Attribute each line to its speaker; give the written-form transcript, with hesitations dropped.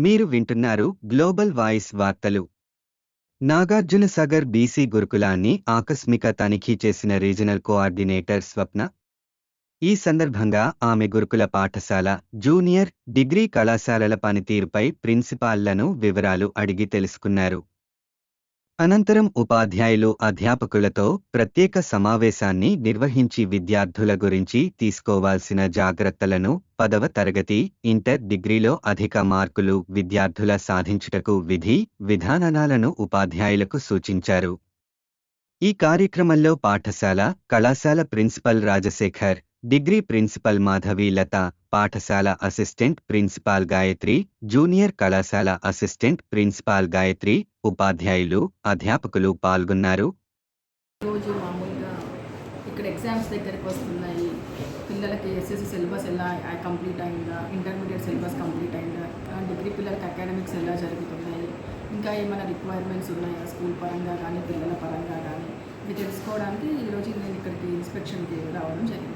Speaker 1: మీరు వింటున్నారు global voice వార్తలు. నాగార్జునసాగర్ బీసీ గురుకులాన్ని ఆకస్మిక తనిఖీ చేసిన రీజనల్ కోఆర్డినేటర్ స్వప్న. ఈ సందర్భంగా ఆమె గురుకుల పాఠశాల, జూనియర్, డిగ్రీ కళాశాలల పనితీరుపై ప్రిన్సిపాల్లను వివరాలు అడిగి తెలుసుకున్నారు. అనంతరం ఉపాధ్యాయులు, అధ్యాపకులతో ప్రత్యేక సమావేశాన్ని నిర్వహించి విద్యార్థుల గురించి తీసుకోవాల్సిన జాగ్రత్తలను, 10వ తరగతి, ఇంటర్, డిగ్రీలో అధిక మార్కులు విద్యార్థుల సాధించుటకు విధి, విధానాలను ఉపాధ్యాయులకు సూచించారు. ఈ కార్యక్రమంలో పాఠశాల, కళాశాల principal Rajasekhar, degree principal Madhavi Latha, పాఠశాల అసిస్టెంట్ ప్రిన్సిపాల్ గాయత్రి, జూనియర్ కళాశాల అసిస్టెంట్ ప్రిన్సిపాల్ గాయత్రి, ఉపాధ్యాయులు, అధ్యాపకులు పాల్గొన్నారు.
Speaker 2: రోజు మామూలుగా ఇక్కడ ఎగ్జామ్స్ దగ్గరికి వస్తున్నాయి. పిల్లలకి ఎస్ఎస్సి సిలబస్ ఎలా కంప్లీట్ అయిందా, ఇంటర్మీడియట్ సిలబస్ కంప్లీట్ అయిందా, డిగ్రీ పిల్లలకి అకాడమిక్స్ ఎలా జరుగుతున్నాయి, ఇంకా ఏమైనా రిక్వైర్మెంట్స్ ఉన్నాయా స్కూల్ పరంగా కానీ పిల్లల పరంగా కానీ, ఇది తెలుసుకోవడానికి ఈరోజు నేను ఇక్కడికి ఇన్స్పెక్షన్కి రావడం జరిగింది.